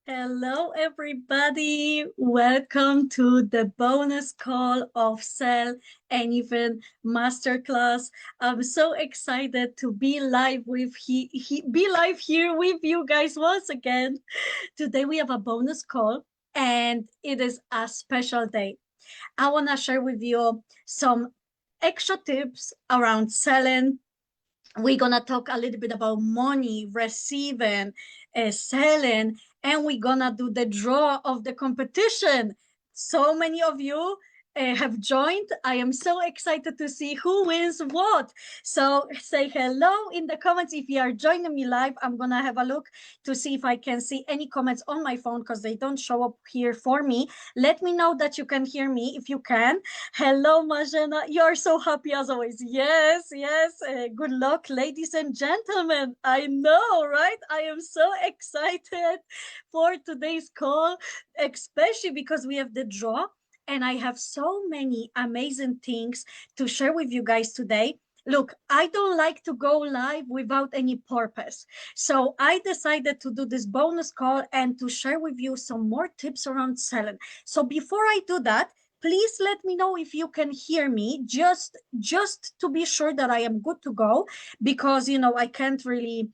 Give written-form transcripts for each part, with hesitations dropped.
Hello, everybody. Welcome to the bonus call of Cell and even Masterclass. I'm so excited to be live be live here with you guys once again. Today we have a bonus call and it is a special day. I want to share with you some extra tips around selling. We're gonna talk a little bit about money, receiving, selling, and we're gonna do the draw of the competition. So many of you have joined. I am so excited to see who wins what. So say hello in the comments if you are joining me live. I'm gonna have a look to see if I can see any comments on my phone because they don't show up here for me. Let me know that you can hear me if you can. Hello, Majena. You're so happy as always. Yes, yes. Good luck, ladies and gentlemen. I know, right? I am so excited for today's call, especially because we have the draw. And I have so many amazing things to share with you guys today. Look, I don't like to go live without any purpose. So I decided to do this bonus call and to share with you some more tips around selling. So before I do that, please let me know if you can hear me, just to be sure that I am good to go, because I can't really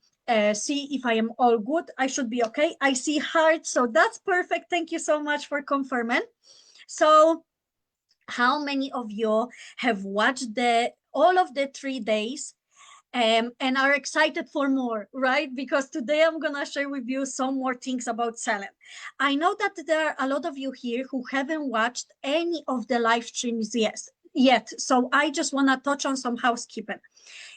see if I am all good. I should be okay. I see hearts, so that's perfect. Thank you so much for confirming. So how many of you have watched the all of the 3 days and are excited for more, right? Because today I'm going to share with you some more things about selling. I know that there are a lot of you here who haven't watched any of the live streams yet. So I just want to touch on some housekeeping.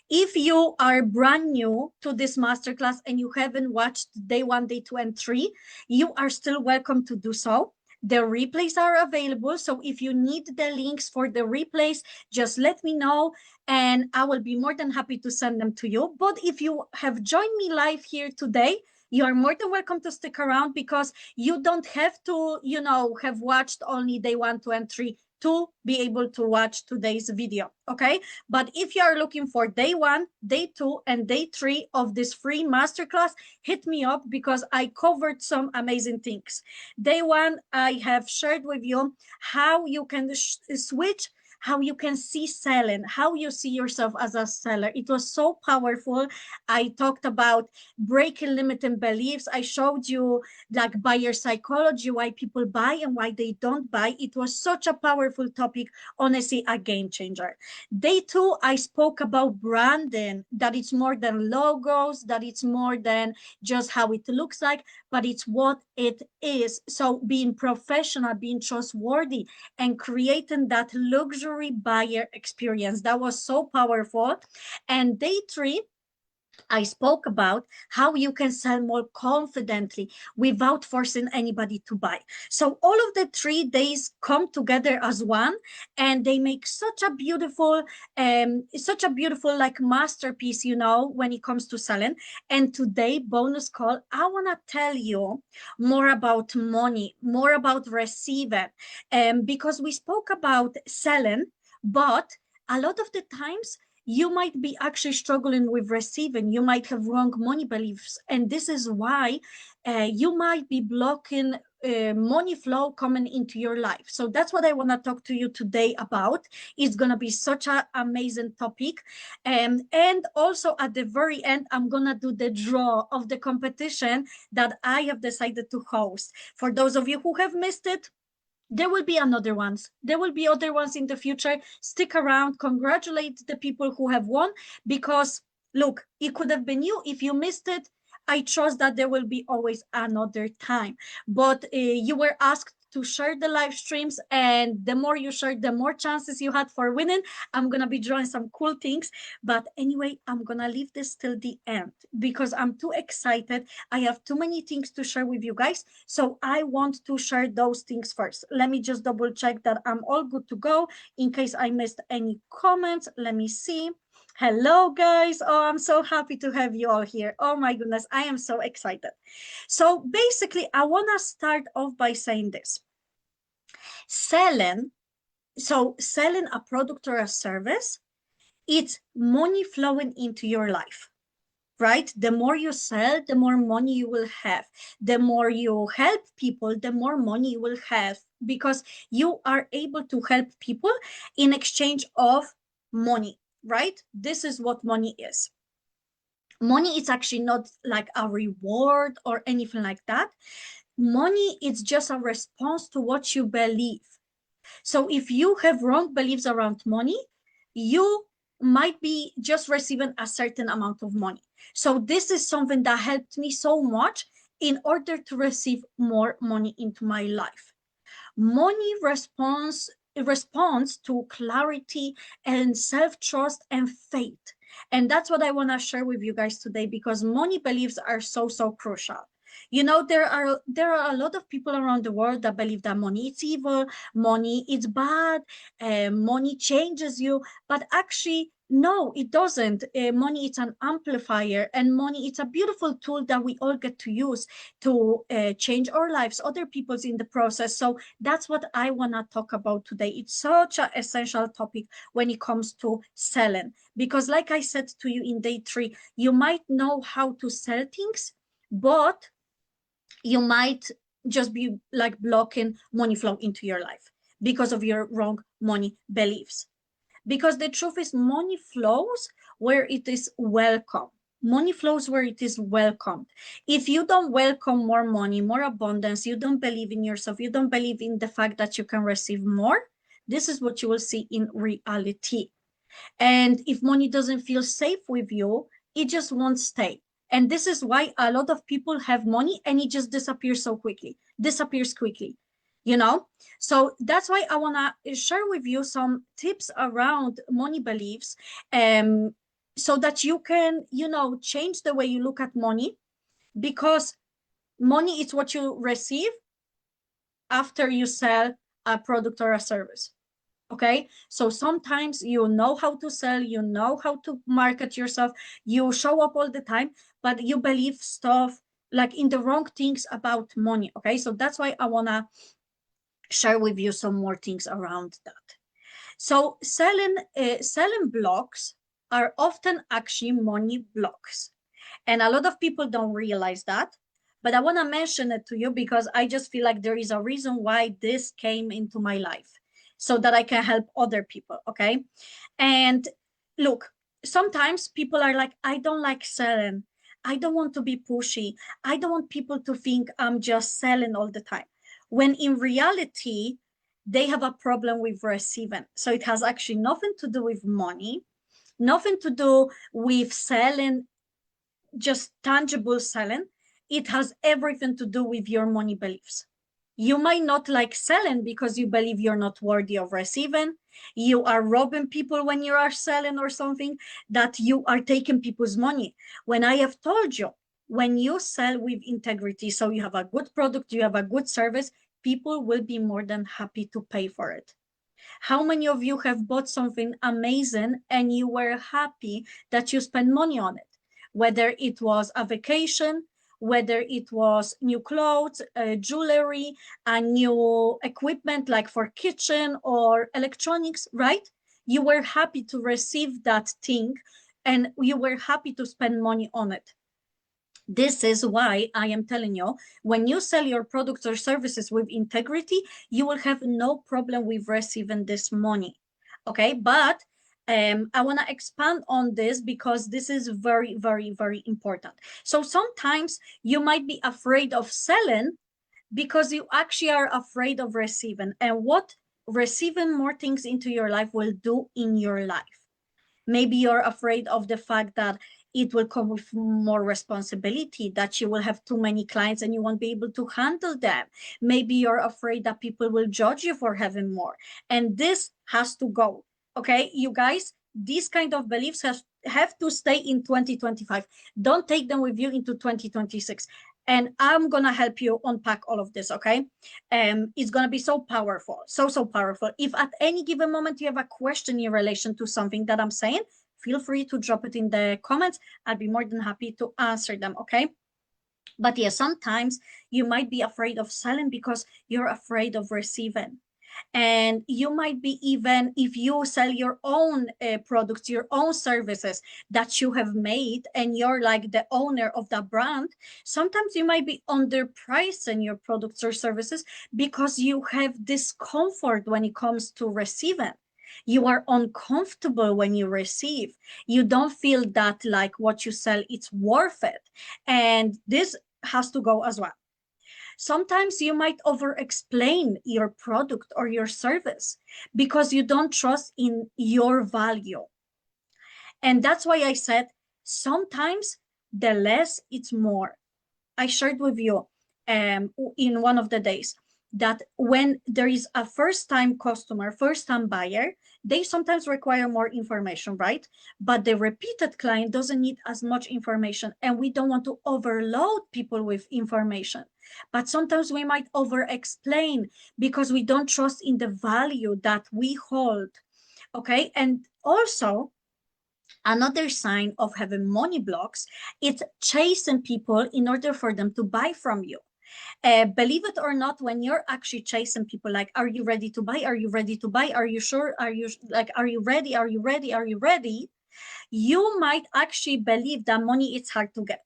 If you are brand new to this masterclass and you haven't watched day 1, day 2, and 3, you are still welcome to do so. The replays are available. So if you need the links for the replays, just let me know and I will be more than happy to send them to you. But if you have joined me live here today, you are more than welcome to stick around because you don't have to, have watched only day 1, 2, and 3 to be able to watch today's video. Okay. But if you are looking for day 1, day 2, and day 3 of this free masterclass, hit me up because I covered some amazing things. Day 1, I have shared with you how you can switch, how you can see selling, how you see yourself as a seller. It was so powerful. I talked about breaking limiting beliefs. I showed you like buyer psychology, why people buy and why they don't buy. It was such a powerful topic, honestly, a game changer. Day 2, I spoke about branding, that it's more than logos, that it's more than just how it looks like, but it's what it is. So being professional, being trustworthy, and creating that luxury buyer experience. That was so powerful. And day 3, I spoke about how you can sell more confidently without forcing anybody to buy. So all of the 3 days come together as one, and they make such a beautiful like masterpiece, when it comes to selling. And today, bonus call, I want to tell you more about money, more about receiving, because we spoke about selling, but a lot of the times you might be actually struggling with receiving. You might have wrong money beliefs. And this is why you might be blocking money flow coming into your life. So that's what I want to talk to you today about. It's going to be such an amazing topic. And also at the very end, I'm going to do the draw of the competition that I have decided to host. For those of you who have missed it, there will be another ones. There will be other ones in the future. Stick around, congratulate the people who have won, because look, it could have been you. If you missed it, I trust that there will be always another time. But you were asked to share the live streams, and the more you share, the more chances you had for winning. I'm gonna be drawing some cool things, but anyway, I'm gonna leave this till the end because I'm too excited. I have too many things to share with you guys, so I want to share those things first. Let me just double check that I'm all good to go in case I missed any comments. Let me see. Hello, guys. Oh, I'm so happy to have you all here. Oh, my goodness. I am so excited. So basically, I want to start off by saying this. Selling a product or a service, it's money flowing into your life. right? The more you sell, the more money you will have. The more you help people, the more money you will have, because you are able to help people in exchange of money, right? This is what money is. Money is actually not like a reward or anything like that. Money is just a response to what you believe. So if you have wrong beliefs around money, you might be just receiving a certain amount of money. So this is something that helped me so much in order to receive more money into my life. Money responds to clarity and self-trust and faith. And that's what I want to share with you guys today, because money beliefs are so crucial. You know, there are a lot of people around the world that believe that money is evil, money is bad, money changes you, but actually no, it doesn't. Money is an amplifier, and money is a beautiful tool that we all get to use to change our lives, other people's in the process. So that's what I want to talk about today. It's such an essential topic when it comes to selling, because like I said to you in day 3, you might know how to sell things, but you might just be like blocking money flow into your life because of your wrong money beliefs. Because the truth is, money flows where it is welcome. Money flows where it is welcomed. If you don't welcome more money, more abundance, you don't believe in yourself, you don't believe in the fact that you can receive more, this is what you will see in reality. And if money doesn't feel safe with you, it just won't stay. And this is why a lot of people have money and it just disappears so quickly, disappears quickly, you know? So that's why I want to share with you some tips around money beliefs, so that you can, you know, change the way you look at money, because money is what you receive after you sell a product or a service. Okay, so sometimes you know how to sell, you know how to market yourself, you show up all the time, but you believe stuff like in the wrong things about money. Okay, so that's why I want to share with you some more things around that. So selling blocks are often actually money blocks, and a lot of people don't realize that, but I want to mention it to you because I just feel like there is a reason why this came into my life, so that I can help other people. Okay, and look, sometimes people are like, I don't like selling, I don't want to be pushy, I don't want people to think I'm just selling all the time, when in reality they have a problem with receiving. So it has actually nothing to do with money, nothing to do with selling, just tangible selling. It has everything to do with your money beliefs. You might not like selling because you believe you're not worthy of receiving. You are robbing people when you are selling or something, that you are taking people's money. When I have told you, when you sell with integrity, so you have a good product, you have a good service, people will be more than happy to pay for it. How many of you have bought something amazing and you were happy that you spent money on it? Whether it was a vacation, whether it was new clothes, jewelry, a new equipment like for kitchen or electronics, right? You were happy to receive that thing and you were happy to spend money on it. This is why I am telling you, when you sell your products or services with integrity, you will have no problem with receiving this money. Okay, but I want to expand on this because this is very important. So sometimes you might be afraid of selling because you actually are afraid of receiving, and what receiving more things into your life will do in your life. Maybe you're afraid of the fact that it will come with more responsibility, that you will have too many clients and you won't be able to handle them. Maybe you're afraid that people will judge you for having more. And this has to go. Okay, you guys, these kind of beliefs have to stay in 2025. Don't take them with you into 2026. And I'm gonna help you unpack all of this, okay? It's gonna be so powerful, so powerful. If at any given moment you have a question in relation to something that I'm saying, feel free to drop it in the comments. I'll be more than happy to answer them, okay? But yeah, sometimes you might be afraid of selling because you're afraid of receiving. And you might be, even if you sell your own products, your own services that you have made, and you're like the owner of that brand, sometimes you might be underpricing your products or services because you have discomfort when it comes to receiving. You are uncomfortable when you receive. You don't feel that like what you sell, it's worth it. And this has to go as well. Sometimes you might over explain your product or your service because you don't trust in your value. And that's why I said sometimes the less it's more. I shared with you in one of the days that when there is a first time customer, first time buyer, they sometimes require more information, right? But the repeated client doesn't need as much information, and we don't want to overload people with information. But sometimes we might over explain because we don't trust in the value that we hold. Okay. And also, another sign of having money blocks, it's chasing people in order for them to buy from you. Believe it or not, when you're actually chasing people, like, are you ready to buy? Are you ready to buy? Are you sure? Are you like, are you ready? Are you ready? Are you ready? You might actually believe that money is hard to get.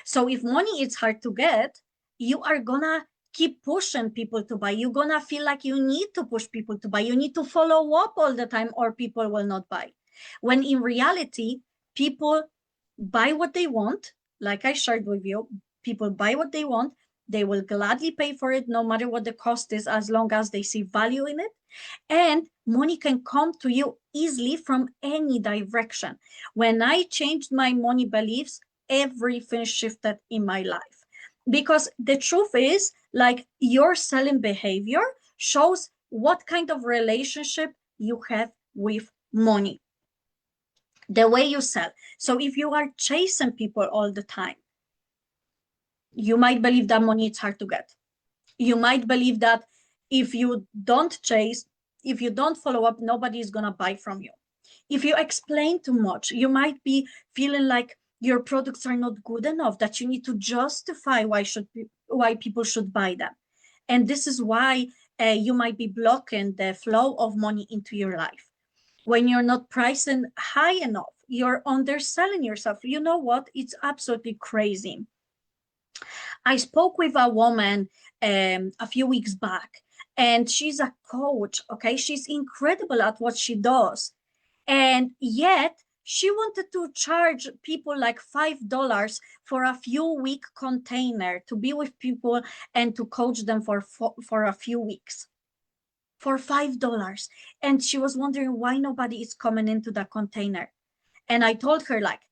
So if money is hard to get, you are gonna keep pushing people to buy. You're gonna feel like you need to push people to buy. You need to follow up all the time, or people will not buy. When in reality, people buy what they want. Like I shared with you, people buy what they want. They will gladly pay for it no matter what the cost is, as long as they see value in it. And money can come to you easily from any direction. When I changed my money beliefs, everything shifted in my life. Because the truth is, like, your selling behavior shows what kind of relationship you have with money, the way you sell. So if you are chasing people all the time, you might believe that money is hard to get. You might believe that if you don't chase, if you don't follow up, nobody is going to buy from you. If you explain too much, you might be feeling like your products are not good enough, that you need to justify why people should buy them. And this is why you might be blocking the flow of money into your life. When you're not pricing high enough, you're underselling yourself. You know what? It's absolutely crazy. I spoke with a woman a few weeks back, and she's a coach. Okay, she's incredible at what she does, and yet she wanted to charge people like $5 for a few week container to be with people and to coach them for a few weeks for $5. And she was wondering why nobody is coming into that container. And I told her, like,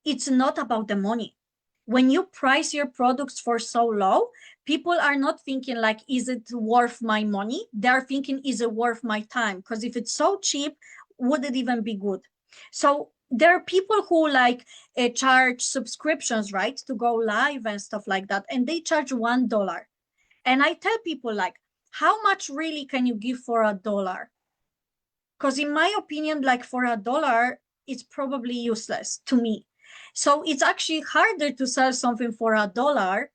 it's not about the money. When you price your products for so low, people are not thinking like, is it worth my money? They're thinking, is it worth my time? Because if it's so cheap, would it even be good? So there are people who like charge subscriptions, right, to go live and stuff like that, and they charge $1. And I tell people, like, how much really can you give for $1? Because in my opinion, like, for $1, it's probably useless to me. So it's actually harder to sell something for $1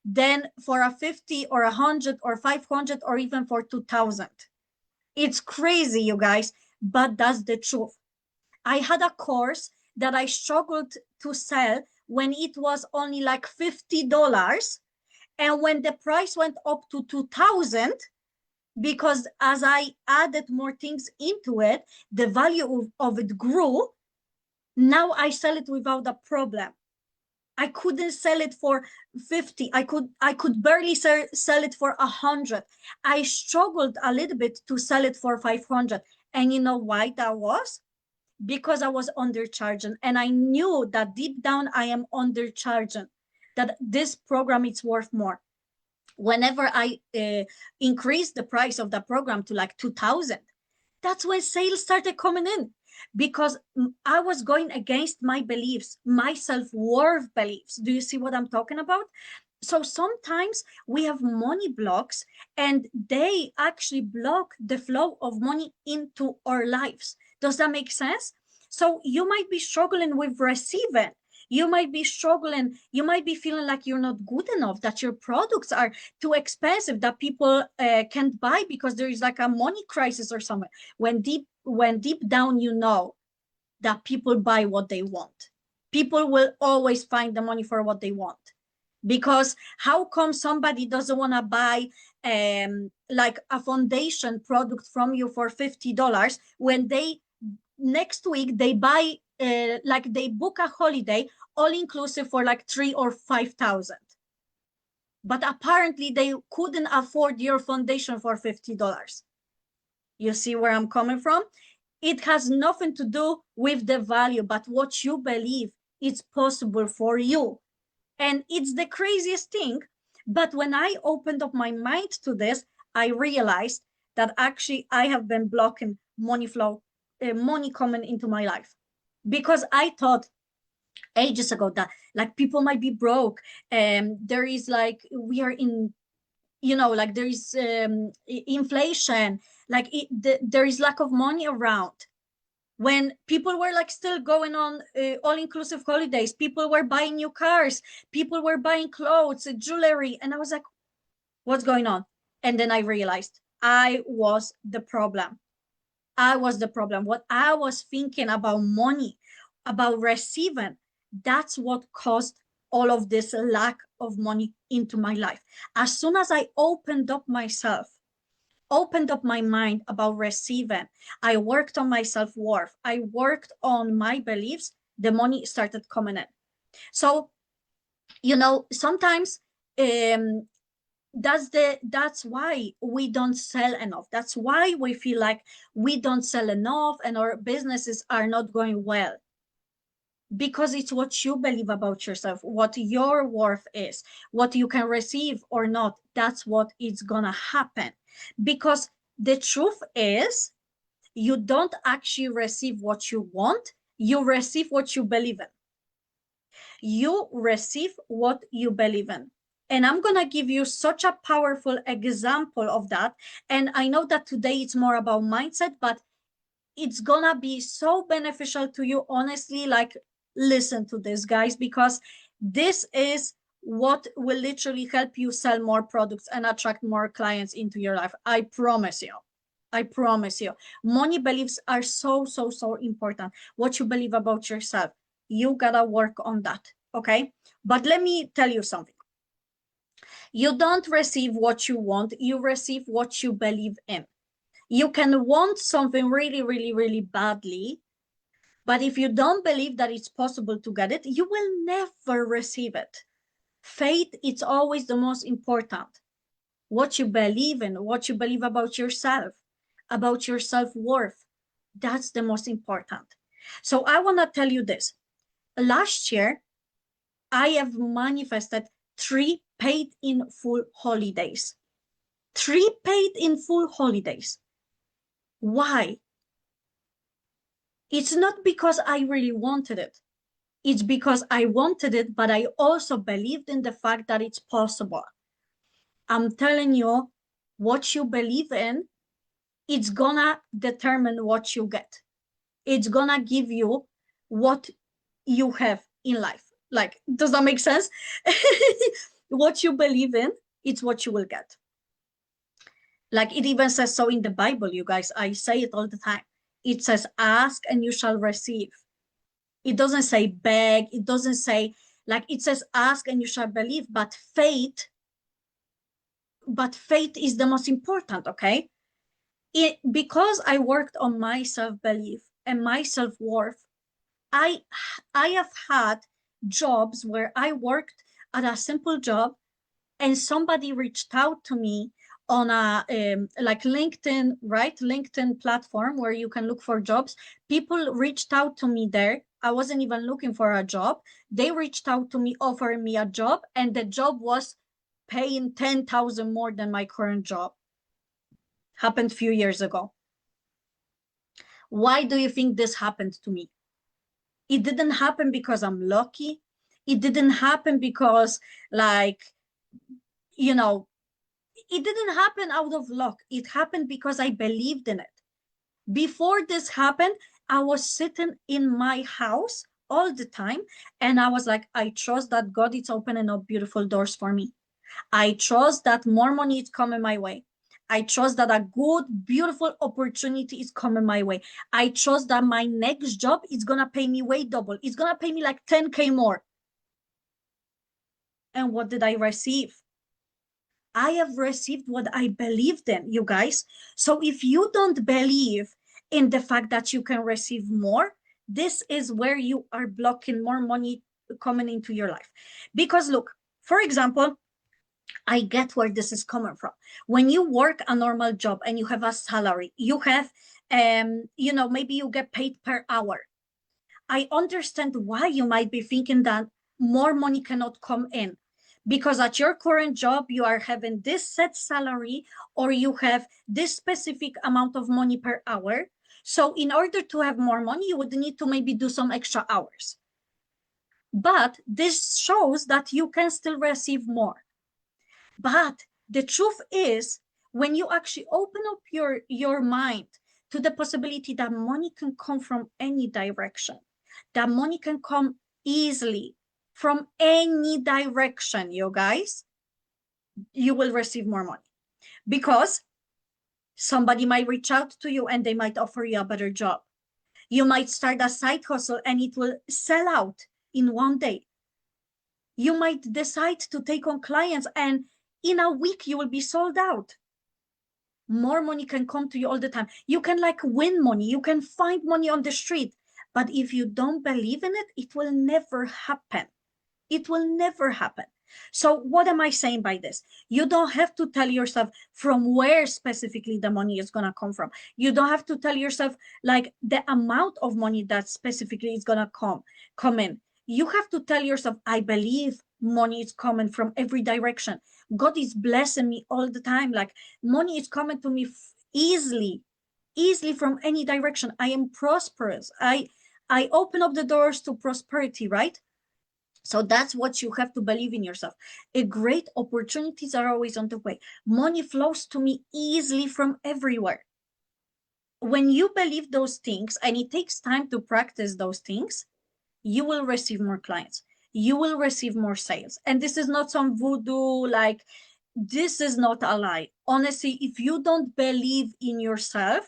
than for a 50 or 100 or 500 or even for 2,000. It's crazy, you guys, but that's the truth. I had a course that I struggled to sell when it was only like $50. And when the price went up to 2,000, because as I added more things into it, the value of it grew. Now I sell it without a problem. I couldn't sell it for 50. I could barely sell it for 100. I struggled a little bit to sell it for 500. And you know why that was? Because I was undercharging. And I knew that deep down I am undercharging, that this program is worth more. Whenever I increased the price of the program to like 2,000, that's when sales started coming in, because I was going against my beliefs, my self-worth beliefs. Do you see what I'm talking about? So sometimes we have money blocks, and they actually block the flow of money into our lives. Does that make sense? So you might be struggling with receiving. You might be struggling. You might be feeling like you're not good enough, that your products are too expensive, that people can't buy because there is like a money crisis or something. When deep down you know that people buy what they want. People will always find the money for what they want. Because how come somebody doesn't want to buy like a foundation product from you for $50 when they next week they buy like they book a holiday all inclusive for like 3 or 5,000, but apparently they couldn't afford your foundation for $50. You see where I'm coming from? It has nothing to do with the value, but what you believe is possible for you. And it's the craziest thing. But when I opened up my mind to this, I realized that actually I have been blocking money flow, money coming into my life. Because I thought ages ago that like people might be broke. There is like, we are in, like there is inflation, like there is lack of money around. When people were like still going on all-inclusive holidays, people were buying new cars, people were buying clothes, jewelry, and I was like, what's going on? And then I realized I was the problem. I was the problem. What I was thinking about money, about receiving, that's what caused all of this lack of money into my life. As soon as I opened up myself, opened up my mind about receiving, I worked on my self-worth, I worked on my beliefs, the money started coming in. So, sometimes that's why we don't sell enough. That's why we feel like we don't sell enough and our businesses are not going well. Because it's what you believe about yourself, what your worth is, what you can receive or not. That's what is gonna happen. Because the truth is, you don't actually receive what you want, you receive what you believe in. You receive what you believe in. And I'm gonna give you such a powerful example of that. And I know that today it's more about mindset, but it's gonna be so beneficial to you. Honestly, like, listen to this, guys, because this is what will literally help you sell more products and attract more clients into your life. I promise you. I promise you. Money beliefs are so, so, so important. What you believe about yourself, you gotta work on that, okay? But let me tell you something. You don't receive what you want, you receive what you believe in. You can want something really, really, really badly, but if you don't believe that it's possible to get it, you will never receive it. Faith is always the most important. What you believe in, what you believe about yourself, about your self-worth, that's the most important. So I want to tell you this. Last year, I have manifested 3 paid in full holidays. 3 paid in full holidays. Why? It's not because I really wanted it. It's because I wanted it, but I also believed in the fact that it's possible. I'm telling you, what you believe in, it's gonna determine what you get. It's gonna give you what you have in life. Like, does that make sense? What you believe in, it's what you will get. Like, it even says so in the Bible, you guys. I say it all the time. It says, ask and you shall receive. It doesn't say beg. It doesn't say, like, it says ask and you shall believe, but faith is the most important, okay? Because I worked on my self-belief and my self-worth, I have had jobs where I worked at a simple job and somebody reached out to me on a like LinkedIn, right? LinkedIn platform where you can look for jobs. People reached out to me there. I wasn't even looking for a job. They reached out to me, offering me a job, and the job was paying 10,000 more than my current job. Happened a few years ago. Why do you think this happened to me? It didn't happen because I'm lucky. It didn't happen because, like, it didn't happen out of luck. It happened because I believed in it. Before this happened, I was sitting in my house all the time. And I was like, I trust that God is opening up beautiful doors for me. I trust that more money is coming my way. I trust that a good, beautiful opportunity is coming my way. I trust that my next job is going to pay me way double. It's going to pay me like 10K more. And what did I receive? I have received what I believed in, you guys. So if you don't believe in the fact that you can receive more, this is where you are blocking more money coming into your life. Because look, for example, I get where this is coming from. When you work a normal job and you have a salary, you have, maybe you get paid per hour. I understand why you might be thinking that more money cannot come in, because at your current job, you are having this set salary or you have this specific amount of money per hour. So in order to have more money, you would need to maybe do some extra hours. But this shows that you can still receive more. But the truth is, when you actually open up your mind to the possibility that money can come from any direction, that money can come easily from any direction, you guys, you will receive more money. Because somebody might reach out to you and they might offer you a better job. You might start a side hustle and it will sell out in one day. You might decide to take on clients and in a week you will be sold out. More money can come to you all the time. You can win money. You can find money on the street. But if you don't believe in it, it will never happen. It will never happen. So what am I saying by this? You don't have to tell yourself from where specifically the money is going to come from. You don't have to tell yourself the amount of money that specifically is going to come in. You have to tell yourself, I believe money is coming from every direction. God is blessing me all the time. Money is coming to me easily from any direction. I am prosperous. I open up the doors to prosperity, right? So that's what you have to believe in yourself. Great opportunities are always on the way. Money flows to me easily from everywhere. When you believe those things, and it takes time to practice those things, you will receive more clients. You will receive more sales. And this is not some voodoo, this is not a lie. Honestly, if you don't believe in yourself,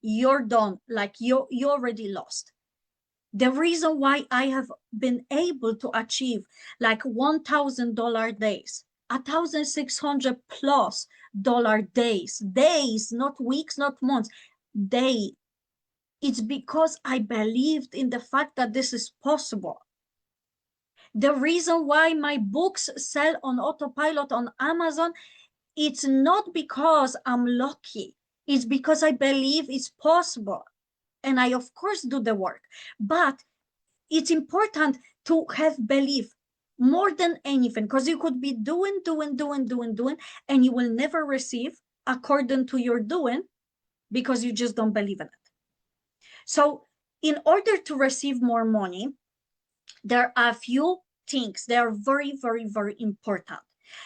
you're done. You already lost. The reason why I have been able to achieve $1,000 days, 1,600 plus dollar days, not weeks, not months, day. It's because I believed in the fact that this is possible. The reason why my books sell on autopilot on Amazon, it's not because I'm lucky. It's because I believe it's possible. And I, of course, do the work. But it's important to have belief more than anything, because you could be doing, and you will never receive according to your doing because you just don't believe in it. So in order to receive more money, there are a few things. They are very, very, very important.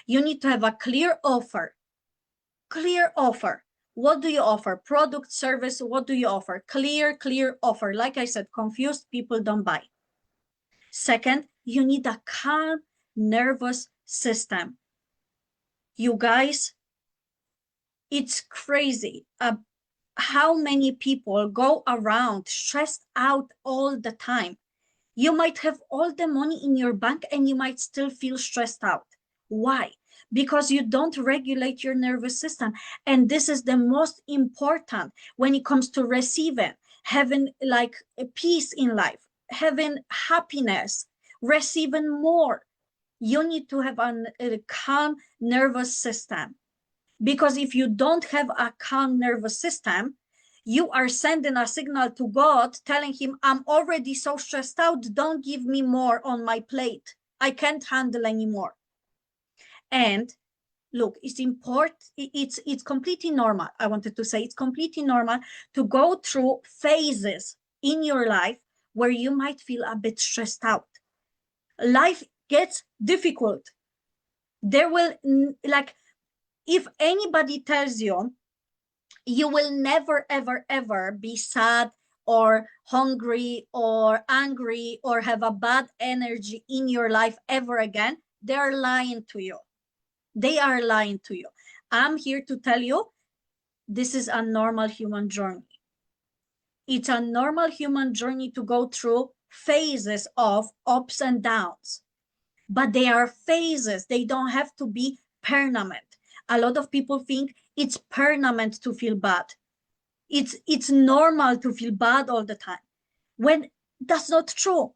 You need to have a clear offer. Clear offer. What do you offer? Product, service, what do you offer? Clear offer. Like I said, confused people don't buy. Second, you need a calm nervous system. You guys, it's crazy how many people go around stressed out all the time. You might have all the money in your bank and you might still feel stressed out. Why? Because you don't regulate your nervous system. And this is the most important when it comes to receiving, having a peace in life, having happiness, receiving more. You need to have a calm nervous system. Because if you don't have a calm nervous system, you are sending a signal to God telling him, I'm already so stressed out. Don't give me more on my plate. I can't handle anymore. And look, it's important. It's completely normal. I wanted to say it's completely normal to go through phases in your life where you might feel a bit stressed out. Life gets difficult. There will, if anybody tells you, you will never, ever, ever be sad or hungry or angry or have a bad energy in your life ever again, they are lying to you. They are lying to you. I'm here to tell you, this is a normal human journey. It's a normal human journey to go through phases of ups and downs, but they are phases. They don't have to be permanent. A lot of people think it's permanent to feel bad. It's normal to feel bad all the time, when that's not true.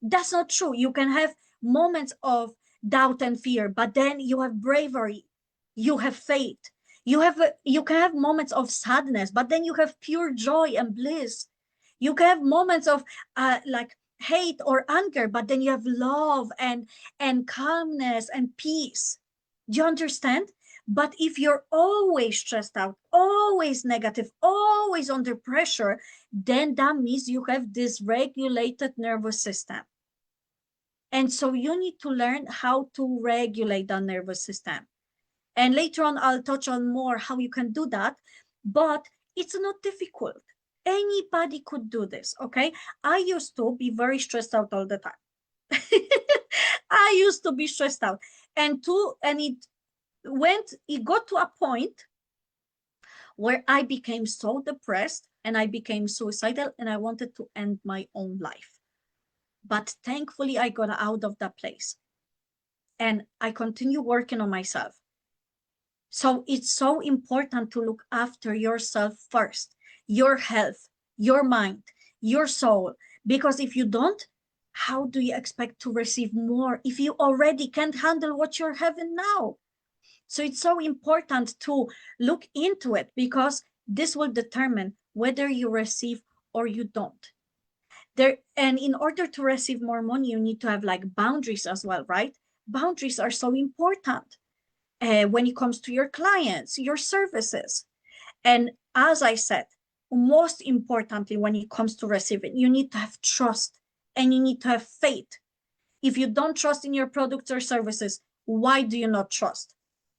That's not true. You can have moments of doubt and fear, but then you have bravery, you have faith, you can have moments of sadness, but then you have pure joy and bliss. You can have moments of like hate or anger, but then you have love and calmness and peace. Do you understand? But if you're always stressed out, always negative, always under pressure, then that means you have dysregulated nervous system. And so you need to learn how to regulate the nervous system. And later on, I'll touch on more how you can do that, but it's not difficult. Anybody could do this, okay? I used to be very stressed out all the time. I used to be stressed out. And it got to a point where I became so depressed and I became suicidal and I wanted to end my own life. But thankfully, I got out of that place and I continue working on myself. So it's so important to look after yourself first, your health, your mind, your soul, because if you don't, how do you expect to receive more if you already can't handle what you're having now? So it's so important to look into it, because this will determine whether you receive or you don't. And in order to receive more money, you need to have like boundaries as well, right? Boundaries are so important when it comes to your clients, your services. And as I said, most importantly, when it comes to receiving, you need to have trust and you need to have faith. If you don't trust in your products or services, why do you not trust?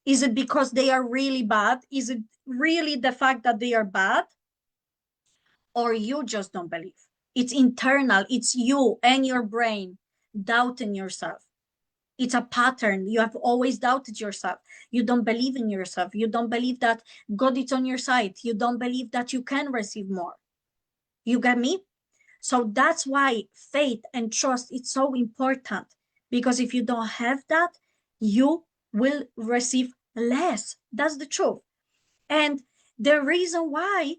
Is it because they are really bad? Is it really the fact that they are bad? Or you just don't believe? It's internal. It's you and your brain doubting yourself. It's a pattern. You have always doubted yourself. You don't believe in yourself. You don't believe that God is on your side. You don't believe that you can receive more. You get me? So that's why faith and trust is so important, because if you don't have that, you will receive less. That's the truth. And the reason why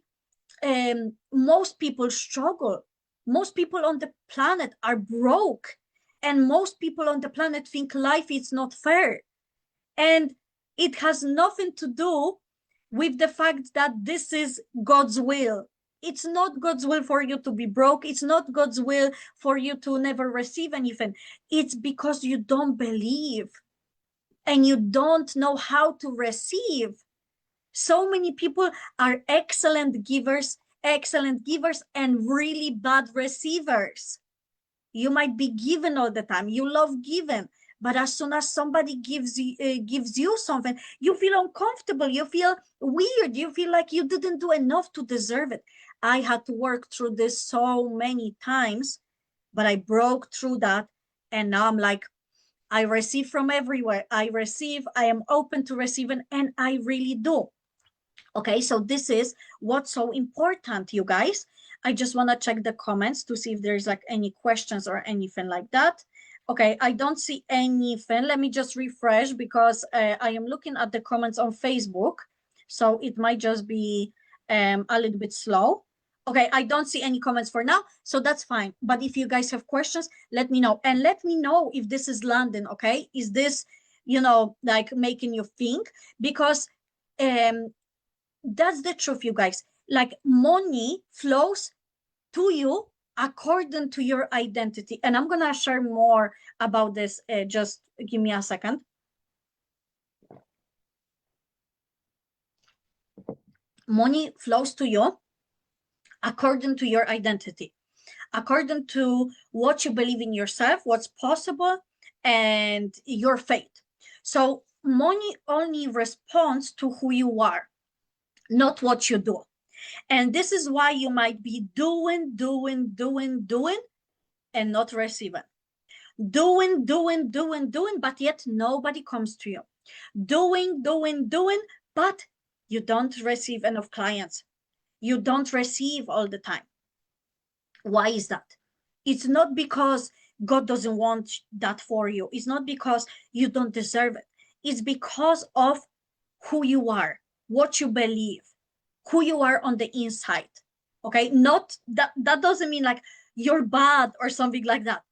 most people struggle, most people on the planet are broke, and most people on the planet think life is not fair. And it has nothing to do with the fact that this is God's will. It's not God's will for you to be broke. It's not God's will for you to never receive anything. It's because you don't believe and you don't know how to receive. So many people are excellent givers and really bad receivers. You might be given all the time. You love giving, but as soon as somebody gives you something, you feel uncomfortable. You feel weird. You feel like you didn't do enough to deserve it. I had to work through this so many times, but I broke through that. And now I'm like, I receive from everywhere. I am open to receiving, and I really do. Okay, so this is what's so important, you guys. I just want to check the comments to see if there's like any questions or anything like that. Okay, I don't see anything. Let me just refresh, because I am looking at the comments on Facebook. So it might just be a little bit slow. Okay, I don't see any comments for now, so that's fine. But if you guys have questions, let me know. And let me know if this is landing, okay? Is this, like making you think? Because that's the truth, you guys. Like, money flows to you according to your identity. And I'm gonna share more about this. Just give me a second. Money flows to you according to your identity, according to what you believe in yourself, what's possible, and your faith. So money only responds to who you are, not what you do. And this is why you might be doing, and not receiving. Doing, but yet nobody comes to you. Doing, but you don't receive enough clients. You don't receive all the time. Why is that? It's not because God doesn't want that for you. It's not because you don't deserve it. It's because of who you are, what you believe, who you are on the inside. Okay, not that doesn't mean like you're bad or something like that.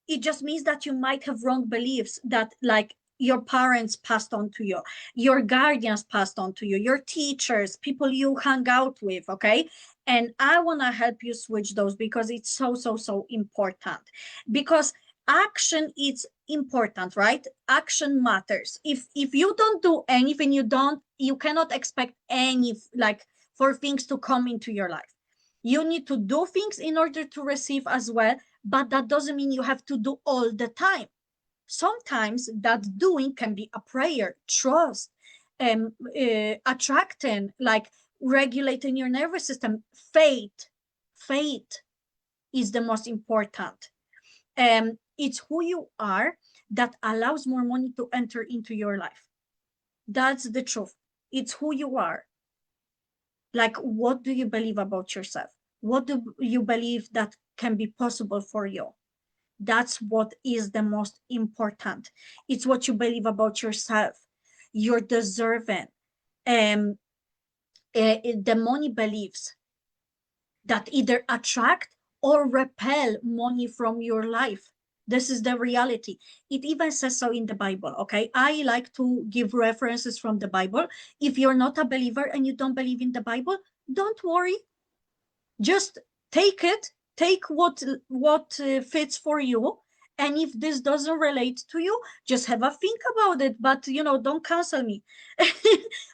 It just means that you might have wrong beliefs that like your parents passed on to you, your guardians passed on to you, your teachers, people you hang out with. Okay, and I want to help you switch those because it's so important. Because action is important, right? Action matters. If you don't do anything, you cannot expect any like for things to come into your life. You need to do things in order to receive as well, but that doesn't mean you have to do all the time. Sometimes that doing can be a prayer, trust, attracting, like regulating your nervous system. Faith is the most important. It's who you are that allows more money to enter into your life. That's the truth. It's who you are. Like, what do you believe about yourself? What do you believe that can be possible for you? That's what is the most important. It's what you believe about yourself. You're deserving. The money beliefs that either attract or repel money from your life. This is the reality. It even says so in the Bible. Okay, I like to give references from the Bible. If you're not a believer and you don't believe in the Bible, don't worry. Just take it, take what fits for you. And if this doesn't relate to you, just have a think about it, but don't cancel me.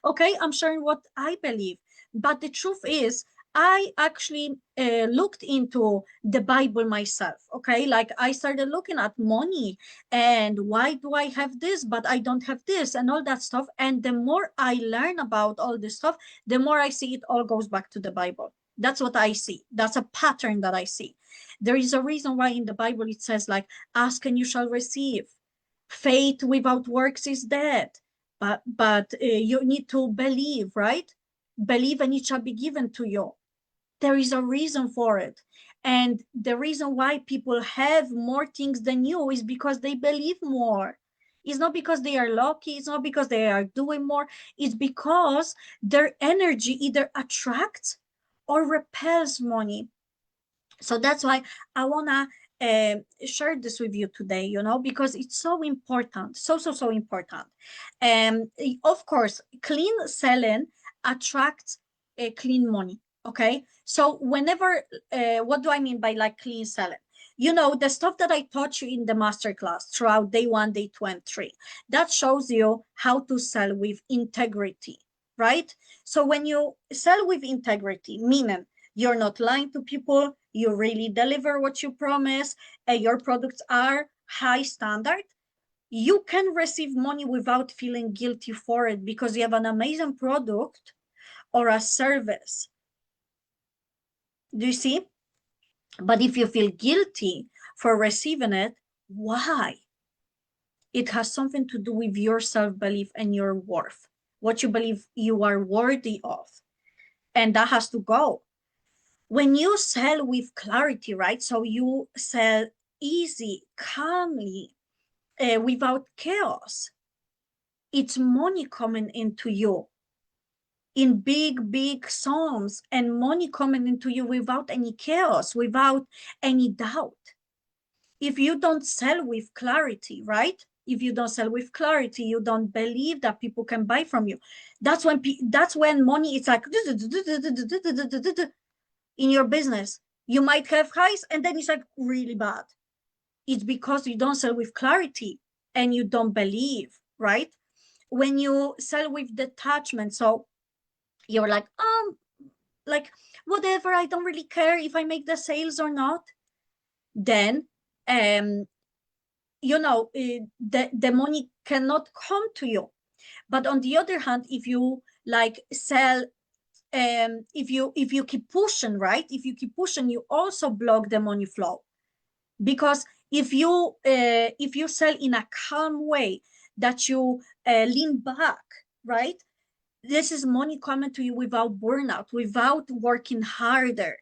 Okay, I'm sharing what I believe, but the truth is I actually looked into the Bible myself. Okay, like I started looking at money and why do I have this but I don't have this and all that stuff. And the more I learn about all this stuff, the more I see it all goes back to the Bible. That's what I see. That's a pattern that I see. There is a reason why in the Bible it says like, ask and you shall receive. Faith without works is dead. But you need to believe, right? Believe and it shall be given to you. There is a reason for it. And the reason why people have more things than you is because they believe more. It's not because they are lucky. It's not because they are doing more. It's because their energy either attracts or repels money. So that's why I want to share this with you today, because it's so important, so important. Of course, clean selling attracts clean money. Okay, so whenever, what do I mean by like clean selling? The stuff that I taught you in the masterclass throughout day 1, day 2, and 3, that shows you how to sell with integrity, right? So when you sell with integrity, meaning you're not lying to people, you really deliver what you promise, and your products are high standard, you can receive money without feeling guilty for it because you have an amazing product or a service. Do you see? But if you feel guilty for receiving it, why? It has something to do with your self-belief and your worth, what you believe you are worthy of. And that has to go. When you sell with clarity, right? So you sell easy, calmly, without chaos. It's money coming into you in big sums, and money coming into you without any chaos, without any doubt. If you don't sell with clarity, right? If you don't sell with clarity, you don't believe that people can buy from you. That's when money is like in your business. You might have highs and then it's like really bad. It's because you don't sell with clarity and you don't believe, right? When you sell with detachment, so you're like whatever, I don't really care if I make the sales or not, then the money cannot come to you. But on the other hand, if you like sell if you keep pushing, right? If you keep pushing, you also block the money flow. Because if you sell in a calm way, that you lean back, right? This is money coming to you without burnout, without working harder.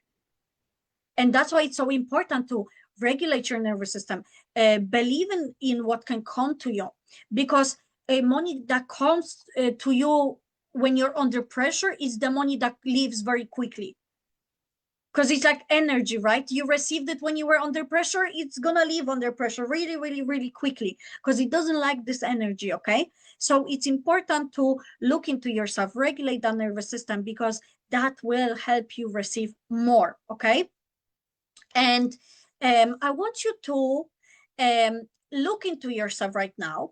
And that's why it's so important to regulate your nervous system, believe in what can come to you, because money that comes to you when you're under pressure is the money that leaves very quickly, because it's like energy, right? You received it when you were under pressure, it's gonna leave under pressure really, really, really quickly, because it doesn't like this energy. Okay, so it's important to look into yourself, regulate the nervous system, because that will help you receive more. Okay, and I want you to look into yourself right now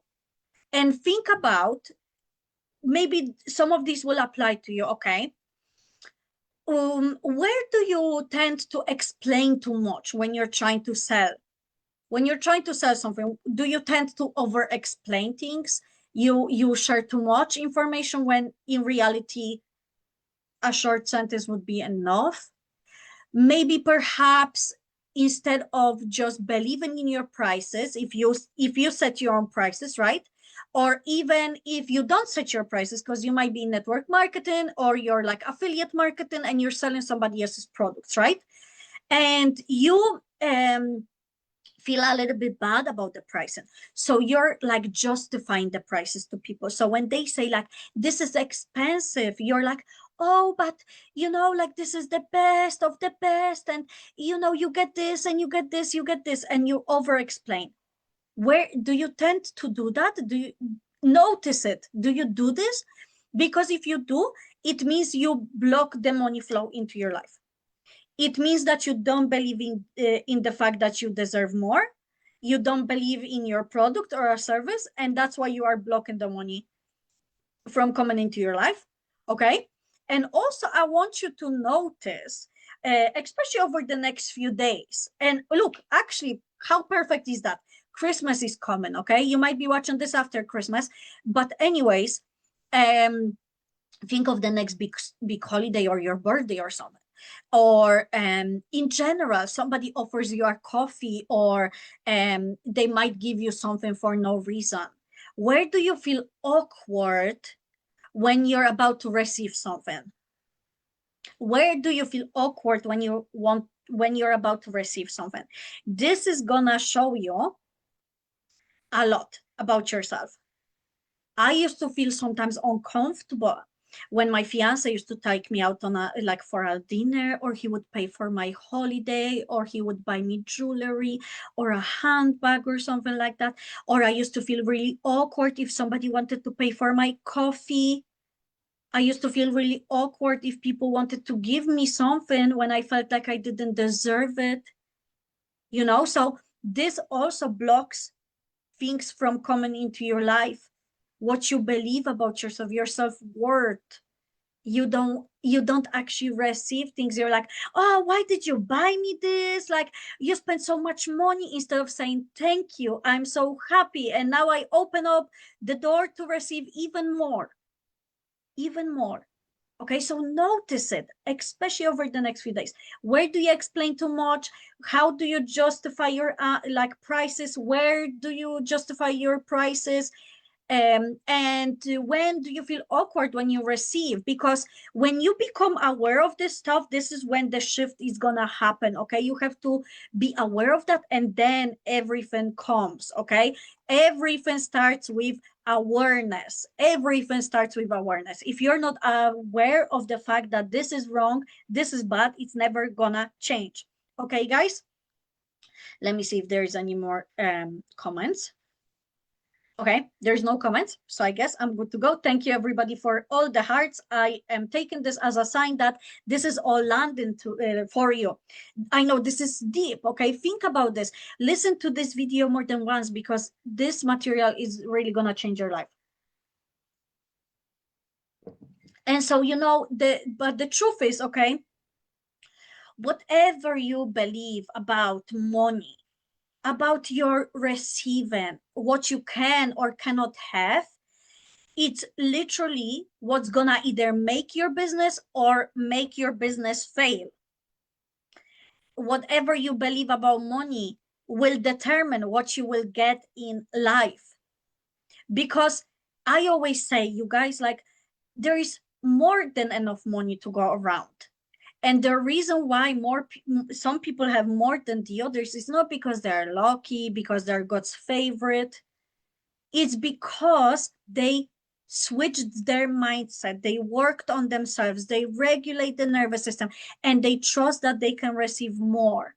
and think about, maybe some of these will apply to you. Okay, where do you tend to explain too much when you're trying to sell? When you're trying to sell something, do you tend to over explain things? You share too much information when in reality a short sentence would be enough. Maybe perhaps instead of just believing in your prices, if you set your own prices, right? Or even if you don't set your prices, because you might be in network marketing or you're like affiliate marketing and you're selling somebody else's products, right? And you feel a little bit bad about the pricing, so you're like justifying the prices to people. So when they say like, this is expensive, you're like, oh, but like, this is the best of the best, and you get this and you get this, you get this, and you over explain. Where do you tend to do that? Do you notice it? Do you do this? Because if you do, it means you block the money flow into your life. It means that you don't believe in the fact that you deserve more. You don't believe in your product or a service, and that's why you are blocking the money from coming into your life. Okay, and also I want you to notice, especially over the next few days. And look, actually, how perfect is that? Christmas is coming. Okay, you might be watching this after Christmas, but anyways, think of the next big holiday, or your birthday or something, or in general somebody offers you a coffee, or they might give you something for no reason. Where do you feel awkward when you're about to receive something? Where do you feel awkward when you're about to receive something? This is gonna show you a lot about yourself. I used to feel sometimes uncomfortable when my fiance used to take me out on for a dinner, or he would pay for my holiday, or he would buy me jewelry or a handbag or something like that. Or I used to feel really awkward if somebody wanted to pay for my coffee. I used to feel really awkward if people wanted to give me something when I felt like I didn't deserve it. So this also blocks things from coming into your life. What you believe about yourself, your self-worth. You don't actually receive things. You're like, oh, why did you buy me this? Like, you spent so much money, instead of saying thank you, I'm so happy, and now I open up the door to receive even more. Okay, so notice it, especially over the next few days. Where do you explain too much? How do you justify your prices? Where do you justify your prices? And when do you feel awkward when you receive? Because when you become aware of this stuff, this is when the shift is gonna happen. Okay, you have to be aware of that, and then everything comes. Okay, everything starts with awareness. Everything starts with awareness. If you're not aware of the fact that this is wrong, this is bad, it's never gonna change. Okay, guys, let me see if there is any more comments. Okay, there's no comments, so I guess I'm good to go. Thank you, everybody, for all the hearts. I am taking this as a sign that this is all landing for you. I know this is deep, okay? Think about this. Listen to this video more than once, because this material is really going to change your life. And so, but the truth is, okay, whatever you believe about money, about your receiving, what you can or cannot have, It's literally what's gonna either make your business or make your business fail. Whatever you believe about money will determine what you will get in life. Because I always say, you guys, like, there is more than enough money to go around. And the reason why some people have more than the others is not because they're lucky, because they're God's favorite. It's because they switched their mindset, they worked on themselves, they regulate the nervous system, and they trust that they can receive more.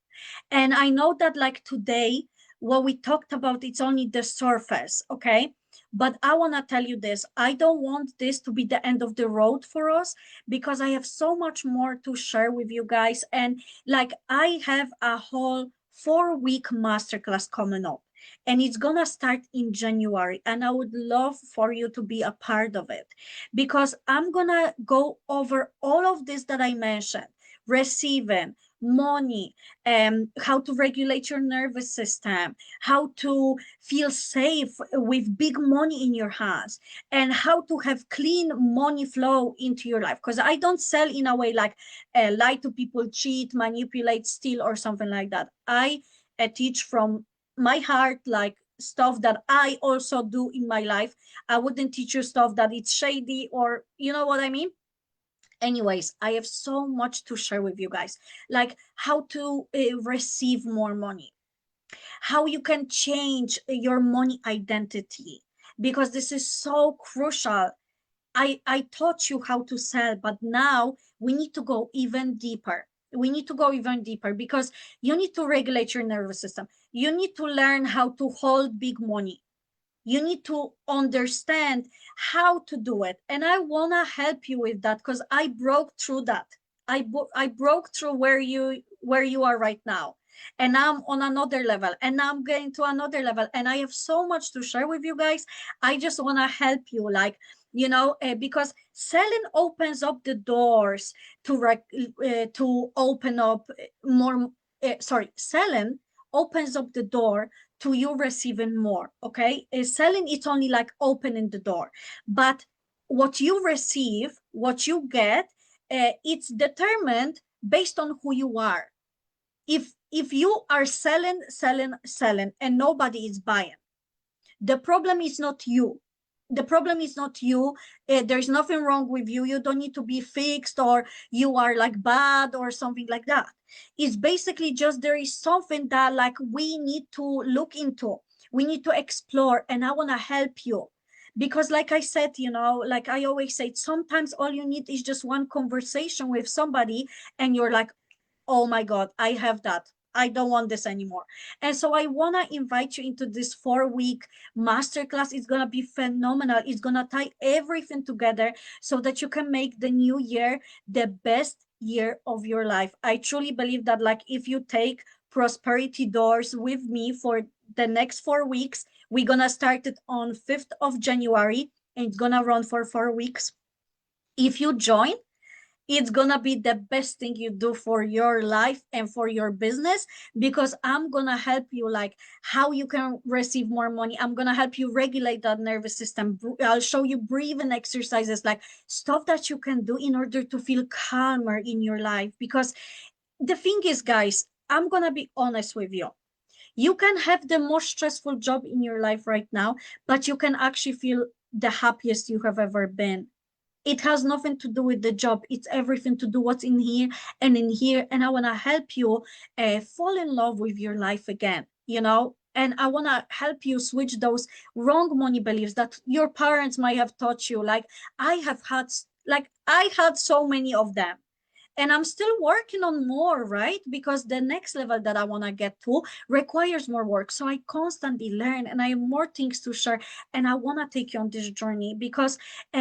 And I know that, like, today, what we talked about, it's only the surface, okay? But I want to tell you this. I don't want this to be the end of the road for us, because I have so much more to share with you guys. And like, I have a whole 4-week masterclass coming up, and it's gonna start in January. And I would love for you to be a part of it, because I'm gonna go over all of this that I mentioned: receiving money, how to regulate your nervous system, how to feel safe with big money in your hands, and how to have clean money flow into your life. Because I don't sell in a way like lie to people, cheat, manipulate, steal, or something like that. I teach from my heart, like stuff that I also do in my life. I wouldn't teach you stuff that it's shady, or you know what I mean. Anyways, I have so much to share with you guys, like how to receive more money, how you can change your money identity, because this is so crucial. I taught you how to sell, but now we need to go even deeper. We need to go even deeper, because you need to regulate your nervous system. You need to learn how to hold big money. You need to understand how to do it. And I want to help you with that, because I broke through that. I broke through where you are right now, and I'm on another level, and I'm going to another level, and I have so much to share with you guys. I just want to help you, like, because selling opens up the doors to open up more. Sorry, selling opens up the door to you receiving more. Okay, selling, it's only like opening the door, but what you receive, what you get, it's determined based on who you are. If you are selling and nobody is buying, the problem is not you. The problem is not you. There's nothing wrong with you. You don't need to be fixed, or you are like bad or something like that. It's basically just there is something that, like, we need to look into. We need to explore, and I want to help you. Because like I said, like I always say, sometimes all you need is just one conversation with somebody, and you're like, oh my God, I have that. I don't want this anymore. And so I want to invite you into this 4-week masterclass. It's going to be phenomenal. It's going to tie everything together so that you can make the new year the best year of your life. I truly believe that, like, if you take prosperity doors with me for the next 4 weeks, we're going to start it on 5th of January, and it's going to run for 4 weeks. If you join, it's gonna be the best thing you do for your life and for your business, because I'm gonna help you, like, how you can receive more money. I'm gonna help you regulate that nervous system. I'll show you breathing exercises, like stuff that you can do in order to feel calmer in your life. Because the thing is, guys, I'm gonna be honest with you. You can have the most stressful job in your life right now, but you can actually feel the happiest you have ever been. It has nothing to do with the job. It's everything to do what's in here and in here. And I want to help you fall in love with your life again, and I want to help you switch those wrong money beliefs that your parents might have taught you. Like, I had so many of them, and I'm still working on more, right? Because the next level that I want to get to requires more work. So I constantly learn, and I have more things to share, and I want to take you on this journey, because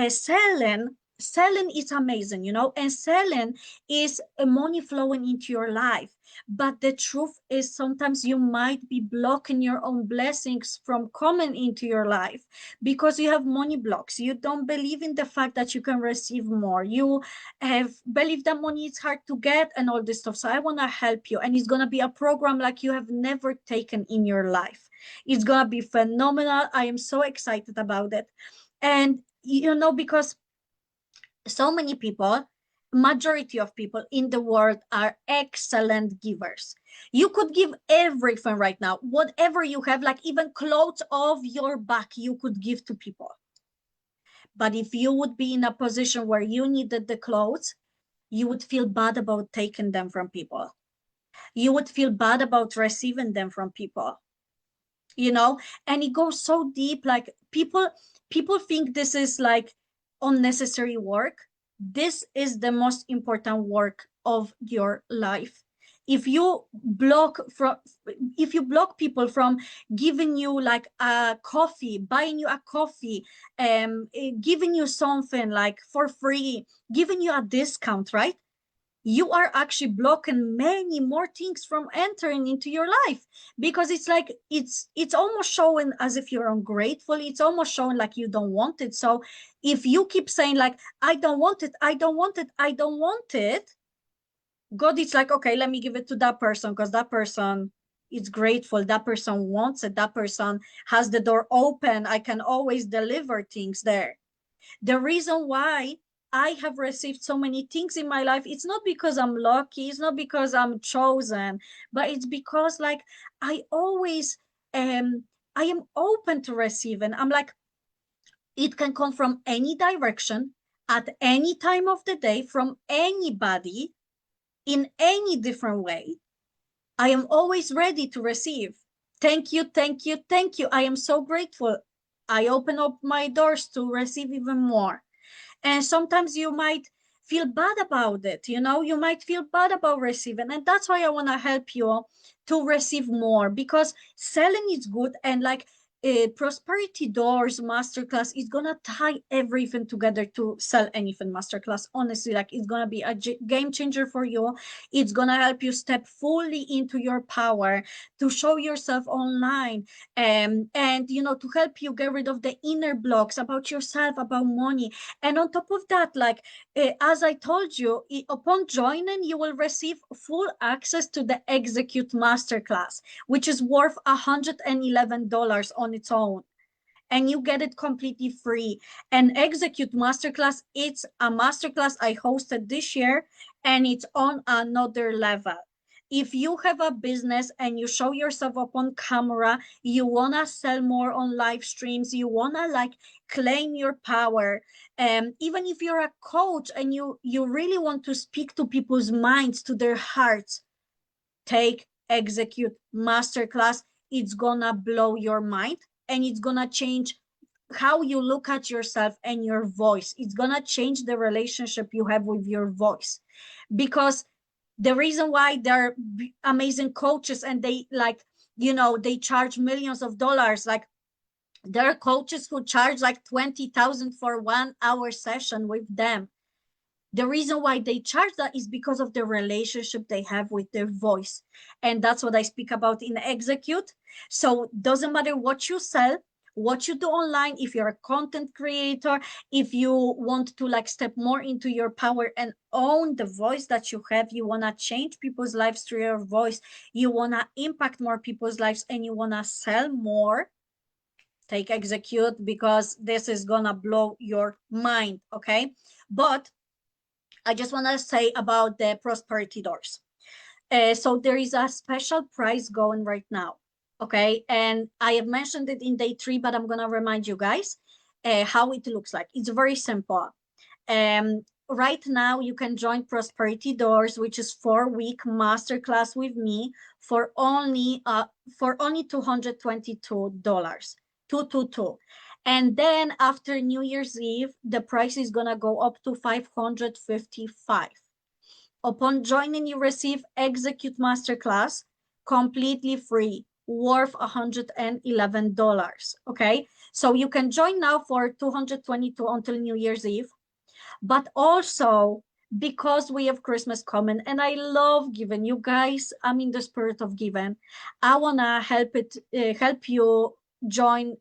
selling is amazing, and selling is money flowing into your life. But the truth is, sometimes you might be blocking your own blessings from coming into your life, because you have money blocks. You don't believe in the fact that you can receive more. You have believed that money is hard to get and all this stuff. So I want to help you, and it's going to be a program like you have never taken in your life. It's going to be phenomenal. I am so excited about it. And because so many people, majority of people in the world are excellent givers. You could give everything right now, whatever you have, like even clothes off your back, you could give to people. But if you would be in a position where you needed the clothes, you would feel bad about taking them from people. You would feel bad about receiving them from people. And it goes so deep. Like people think this is like unnecessary work. This is the most important work of your life. if you block from if you block people from giving you like a coffee, buying you a coffee, giving you something like for free, giving you a discount, right? You are actually blocking many more things from entering into your life, because it's like it's almost showing as if you're ungrateful. It's almost showing like you don't want it. So if you keep saying like, I don't want it, I don't want it, I don't want it, God is like, okay, let me give it to that person, because that person is grateful, that person wants it, that person has the door open, I can always deliver things there. The reason why I have received so many things in my life, it's not because I'm lucky, it's not because I'm chosen, but it's because like I always I am open to receiving. I'm like, it can come from any direction, at any time of the day, from anybody, in any different way. I am always ready to receive. Thank you, thank you, thank you. I am so grateful. I open up my doors to receive even more. And sometimes you might feel bad about it. You might feel bad about receiving. And that's why I want to help you to receive more, because selling is good. And like Prosperity Doors Masterclass is gonna tie everything together to Sell Anything Masterclass. Honestly, like it's gonna be a game changer for you. It's gonna help you step fully into your power, to show yourself online, and to help you get rid of the inner blocks about yourself, about money. And on top of that, like as I told you, upon joining, you will receive full access to the Execute Masterclass, which is worth $111 on its own. And you get it completely free. And Execute Masterclass, it's a masterclass I hosted this year, and it's on another level. If you have a business and you show yourself up on camera, you want to sell more on live streams, you want to like claim your power, even if you're a coach and you really want to speak to people's minds, to their hearts, take Execute Masterclass. It's gonna blow your mind, and it's gonna change how you look at yourself and your voice. It's gonna change the relationship you have with your voice, because the reason why they're amazing coaches and they like, they charge millions of dollars. Like, there are coaches who charge like 20,000 for 1 hour session with them. The reason why they charge that is because of the relationship they have with their voice. And that's what I speak about in Execute. So doesn't matter what you sell, what you do online, if you're a content creator, if you want to like step more into your power and own the voice that you have, you want to change people's lives through your voice, you want to impact more people's lives, and you want to sell more, take Execute, because this is gonna blow your mind. Okay, but I just want to say about the Prosperity Doors. So there is a special price going right now. Okay. And I have mentioned it in day 3, but I'm going to remind you guys how it looks like. It's very simple. Right now, you can join Prosperity Doors, which is 4-week masterclass with me, for only $222. 222. And then after New Year's Eve, the price is gonna go up to $555. Upon joining, you receive Execute Masterclass completely free, worth $111. Okay, so you can join now for $222 until New Year's Eve. But also, because we have Christmas coming, and I love giving, you guys, I'm in the spirit of giving. I wanna help you join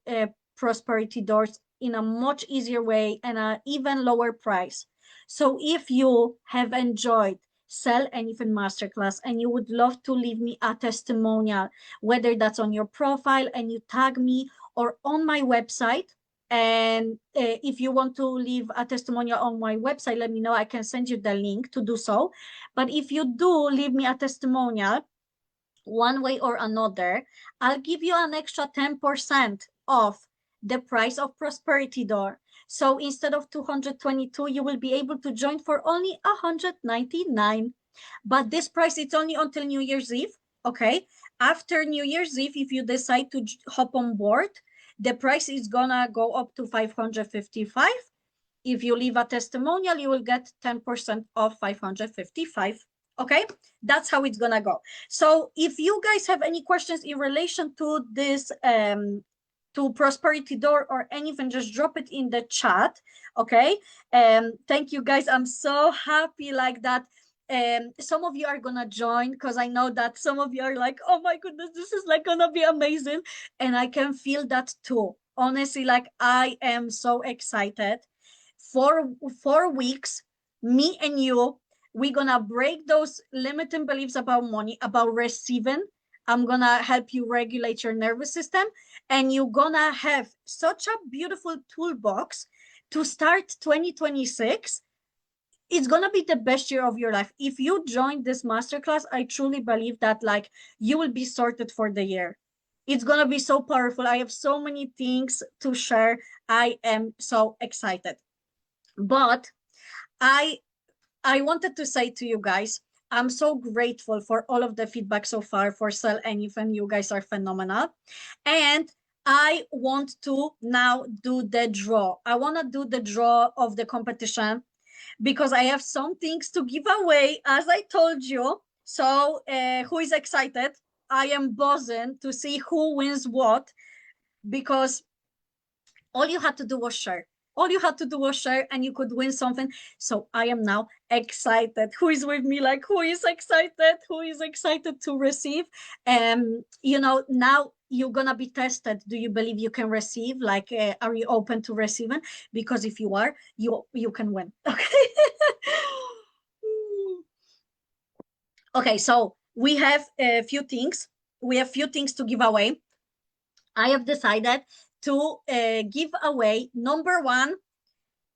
Prosperity Doors in a much easier way and an even lower price. So if you have enjoyed Sell Anything Masterclass and you would love to leave me a testimonial, whether that's on your profile and you tag me, or on my website, And if you want to leave a testimonial on my website, let me know. I can send you the link to do so. But if you do leave me a testimonial, one way or another, I'll give you an extra 10% off the price of Prosperity Door. So instead of 222, you will be able to join for only 199. But this price is only until New Year's Eve. Okay. After New Year's Eve, if you decide to hop on board, the price is gonna go up to 555. If you leave a testimonial, you will get 10% off 555. Okay, that's how it's gonna go. So if you guys have any questions in relation to this to Prosperity Door or anything, just drop it in the chat. Okay, thank you guys. I'm so happy like that. Some of you are gonna join because I know that some of you are like, oh my goodness, this is like gonna be amazing, and I can feel that too. Honestly, like I am so excited. 4 weeks, me and you, we're gonna break those limiting beliefs about money, about receiving. I'm gonna help you regulate your nervous system, and you're gonna have such a beautiful toolbox to start 2026. It's gonna be the best year of your life. If you join this masterclass, I truly believe that like you will be sorted for the year. It's gonna be so powerful. I have so many things to share. I am so excited. But I I wanted to say to you guys, I'm so grateful for all of the feedback so far for Sell Anything. You guys are phenomenal. And I want to now do the draw. I want to do the draw of the competition because I have some things to give away, as I told you. So who is excited? I am buzzing to see who wins what, because all you had to do was share. All you had to do was share and you could win something. So I am now excited. Who is with me? Like, who is excited? Who is excited to receive? Now you're gonna be tested. Do you believe you can receive? Like, are you open to receiving? Because if you are, you can win. Okay. Okay, so we have a few things. We have few things to give away. I have decided to give away, number one,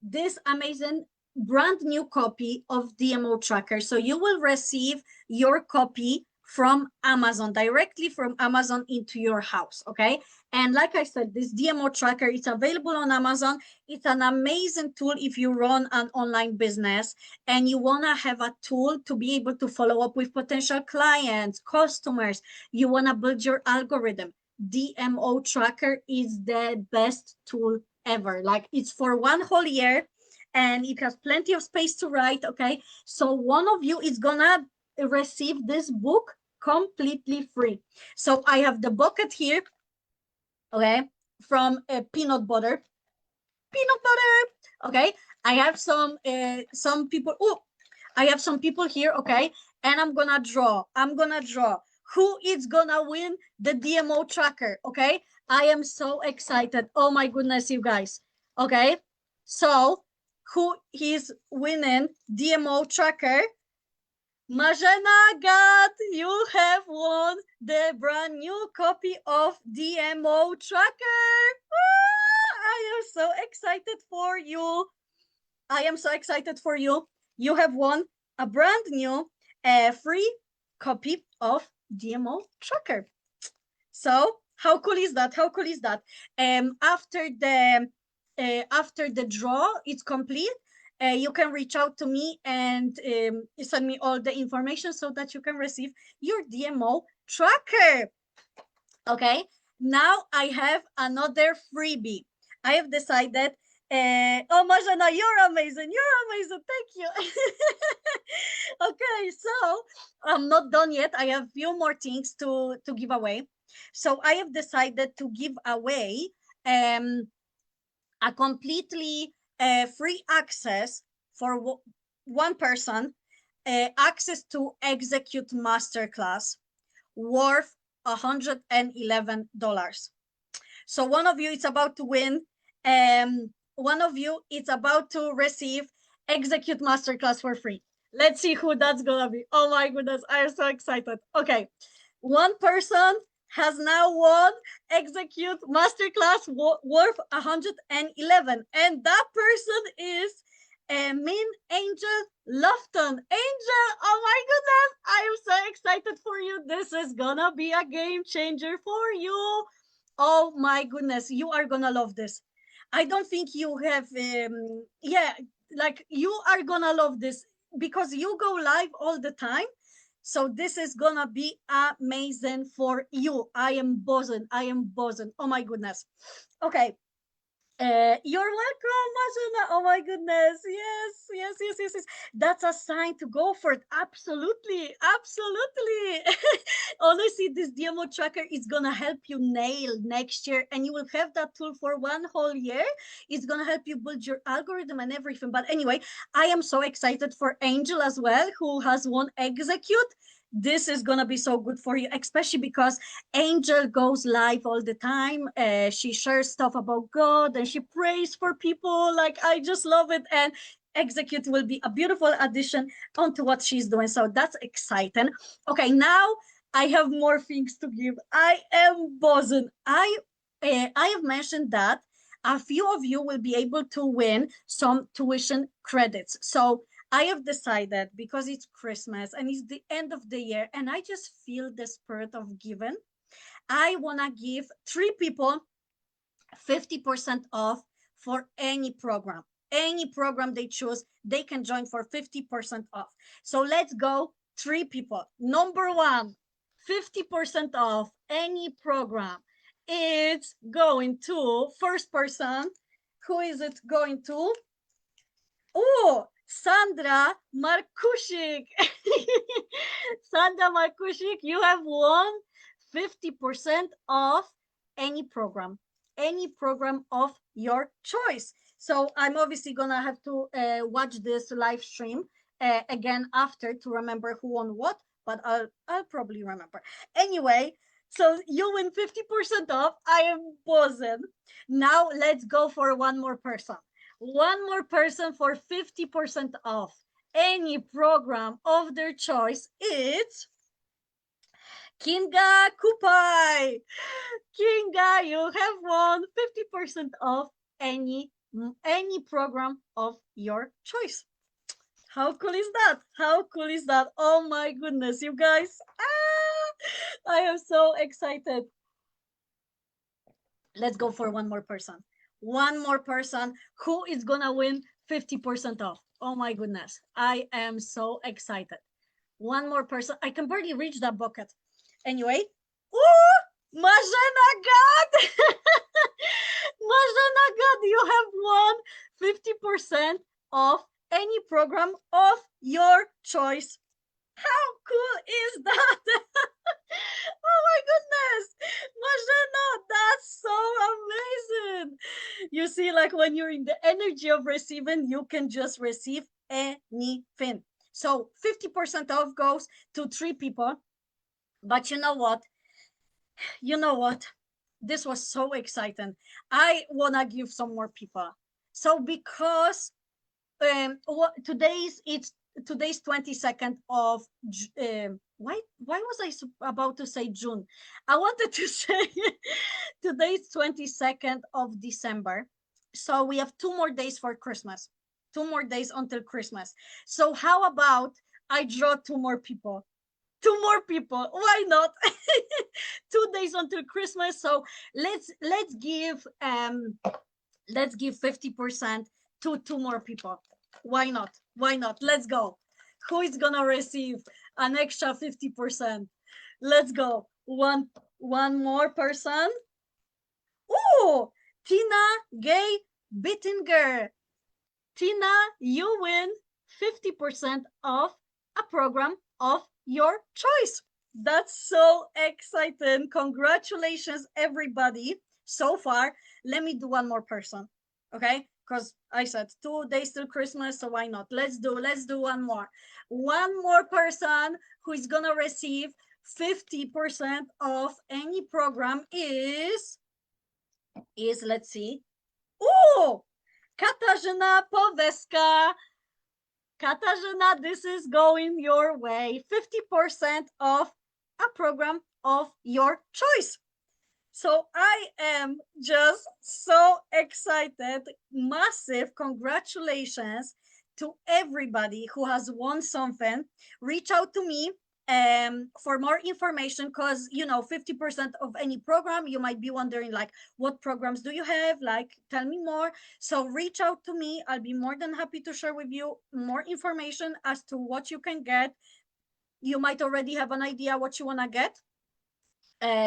this amazing brand new copy of DMO Tracker. So you will receive your copy from Amazon, directly from Amazon into your house, okay? And like I said, this DMO Tracker is available on Amazon. It's an amazing tool if you run an online business and you wanna have a tool to be able to follow up with potential clients, customers. You wanna build your algorithm. DMO Tracker is the best tool ever. Like, it's for one whole year and it has plenty of space to write. Okay, so one of you is gonna receive this book completely free. So I have the bucket here, okay, from peanut butter. Okay, I have some people. Oh, I have some people here. Okay, and I'm gonna draw who is gonna win the DMO Tracker. Okay, I am so excited. Oh my goodness, you guys. Okay, so who is winning DMO Tracker? Majana God, you have won the brand new copy of DMO Tracker. I am so excited for you. I am so excited for you. You have won a brand new free copy of DMO Tracker. So how cool is that? How cool is that? After the draw is complete, you can reach out to me and send me all the information so that you can receive your DMO Tracker. Okay, now I have another freebie. I have decided, oh, Majana, you're amazing. You're amazing. Thank you. Okay, so I'm not done yet. I have a few more things to give away. So I have decided to give away a completely free access for one person, access to Execute Masterclass worth $111. So one of you is about to win. One of you is about to receive Execute Masterclass for free. Let's see who that's gonna be. Oh my goodness, I am so excited. Okay, one person has now won Execute Masterclass worth 111. And that person is Min Angel Lofton. Angel, oh my goodness, I am so excited for you. This is gonna be a game changer for you. Oh my goodness, you are gonna love this. I don't think you have, yeah, like you are gonna love this because you go live all the time. So this is gonna be amazing for you. I am buzzing. I am buzzing. Oh my goodness. Okay, you're welcome, Majana. Oh my goodness. Yes, yes, yes, yes, yes. That's a sign to go for it. Absolutely. Absolutely. Honestly, this demo tracker is going to help you nail next year, and you will have that tool for one whole year. It's going to help you build your algorithm and everything. But anyway, I am so excited for Angel as well, who has won Execute. This is going to be so good for you, especially because Angel goes live all the time. She shares stuff about God and she prays for people. Like, I just love it. And Execute will be a beautiful addition onto what she's doing. So that's exciting. Okay, now I have more things to give. I am buzzing. I have mentioned that a few of you will be able to win some tuition credits. So I have decided, because it's Christmas and it's the end of the year, and I just feel the spirit of giving, I want to give 3 people 50% off for any program. Any program they choose, they can join for 50% off. So let's go. 3 people. Number one, 50% off any program. It's going to first person. Who is it going to? Oh, Sandra Markusik. Sandra Markusik, you have won 50% off any program of your choice. So I'm obviously gonna have to watch this live stream again after to remember who won what, but I'll probably remember. Anyway, so you win 50% off. I am buzzing. Now let's go for one more person. One more person for 50% off any program of their choice. It's Kinga Kupai. Kinga, you have won 50% off any program of your choice. How cool is that? How cool is that? Oh my goodness, you guys. I am so excited. Let's go for one more person. One more person who is gonna win 50% off. Oh my goodness. I am so excited. One more person. I can barely reach that bucket. Anyway. Oh, Majana God! Majana God, you have won 50% off any program of your choice. How cool is that? Oh my goodness, Majana, that's so amazing. You see, like when you're in the energy of receiving, you can just receive anything. So 50% off goes to 3 people. But you know what? You know what? This was so exciting. I want to give some more people. So because today's 22nd of why was I about to say June? I wanted to say today's 22nd of December. So we have 2 more days for Christmas. 2 more days until Christmas. So how about I draw 2 more people? 2 more people. Why not? 2 days until Christmas. So let's give 50% to 2 more people. Why not? Why not? Let's go. Who is gonna receive an extra 50%? Let's go. One more person. Oh, Tina Gay Bittinger. Tina, you win 50% off a program of your choice. That's so exciting. Congratulations, everybody. So far, let me do one more person. Okay, because I said 2 days till Christmas, so why not? Let's do one more. One more person who is gonna receive 50% of any program is let's see. Oh, Katarzyna Poweska. Katarzyna, this is going your way. 50% off a program of your choice. So I am just so excited. Massive congratulations to everybody who has won something. Reach out to me for more information, because 50% of any program, you might be wondering like, what programs do you have, like, tell me more. So reach out to me. I'll be more than happy to share with you more information as to what you can get. You might already have an idea what you want to get,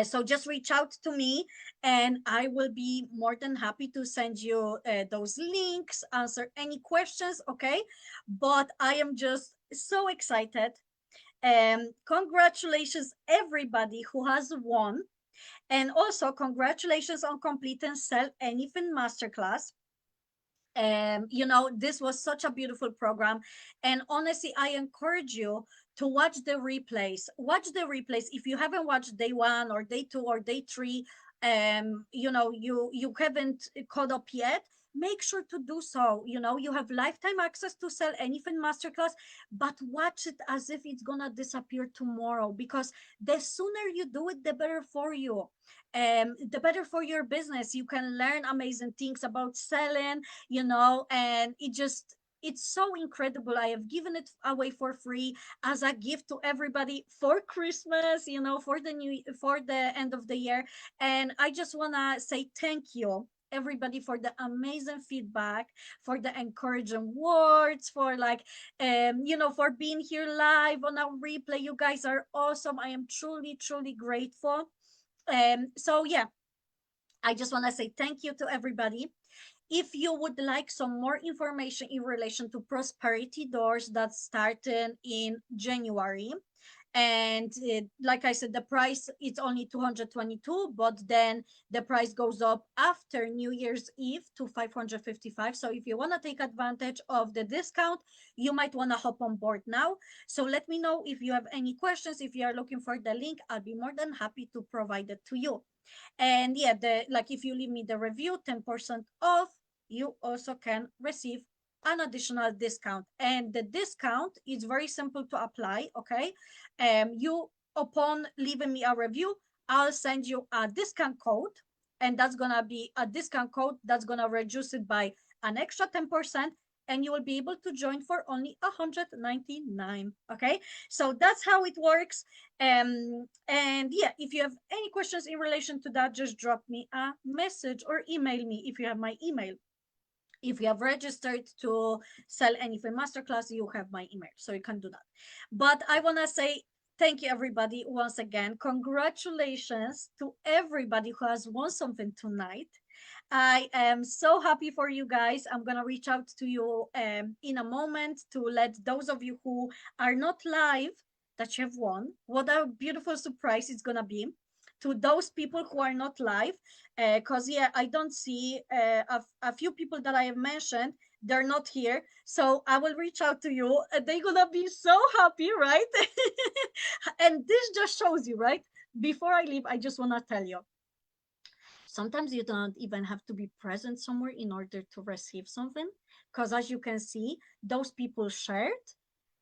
so just reach out to me and I will be more than happy to send you those links, answer any questions. Okay, but I am just so excited. Congratulations everybody who has won, and also congratulations on completing Sell Anything Masterclass. This was such a beautiful program, and honestly I encourage you to watch the replays. If you haven't watched day 1 or day 2 or day 3, you haven't caught up yet, make sure to do so. You have lifetime access to Sell Anything Masterclass, but watch it as if it's gonna disappear tomorrow, because the sooner you do it, the better for you, the better for your business. You can learn amazing things about selling, and it's so incredible. I have given it away for free as a gift to everybody for Christmas, for the end of the year. And I just want to say thank you everybody for the amazing feedback, for the encouraging words, for for being here live on our replay. You guys are awesome. I am truly, truly grateful. So yeah, I just want to say thank you to everybody. If you would like some more information in relation to prosperity doors, that's starting in January, and like I said, the price is only 222, but then the price goes up after New Year's Eve to 555. So if you want to take advantage of the discount, you might want to hop on board now. So let me know if you have any questions. If you are looking for the link, I'll be more than happy to provide it to you. And yeah, if you leave me the review, 10% off, you also can receive an additional discount. And the discount is very simple to apply. Okay, you upon leaving me a review, I'll send you a discount code, and that's gonna be a discount code that's gonna reduce it by an extra 10%, and you will be able to join for only 199. Okay, so that's how it works. And yeah, if you have any questions in relation to that, just drop me a message or email me if you have my email. If you have registered to Sell Anything Masterclass, you have my email, so you can do that. But I want to say thank you everybody once again. Congratulations to everybody who has won something tonight. I am so happy for you guys. I'm going to reach out to you in a moment to let those of you who are not live that you have won. What a beautiful surprise it's going to be to those people who are not live. Because, yeah, I don't see a few people that I have mentioned. They're not here. So I will reach out to you. They're going to be so happy, right? And this just shows you, right? Before I leave, I just want to tell you, sometimes you don't even have to be present somewhere in order to receive something, because as you can see, those people shared,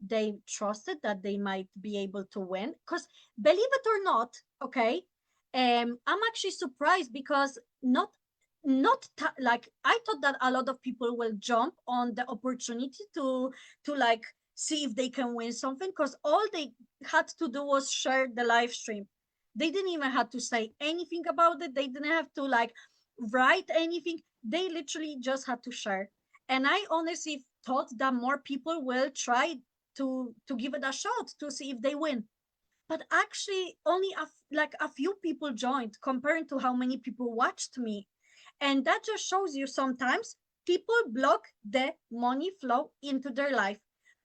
they trusted that they might be able to win. Because believe it or not, okay, I'm actually surprised, because like, I thought that a lot of people will jump on the opportunity to like see if they can win something, because all they had to do was share the live stream. They didn't even have to say anything about it. They didn't have to like write anything. They literally just had to share. And I honestly thought that more people will try to give it a shot to see if they win. But actually only a few people joined compared to how many people watched me. And that just shows you sometimes people block the money flow into their life,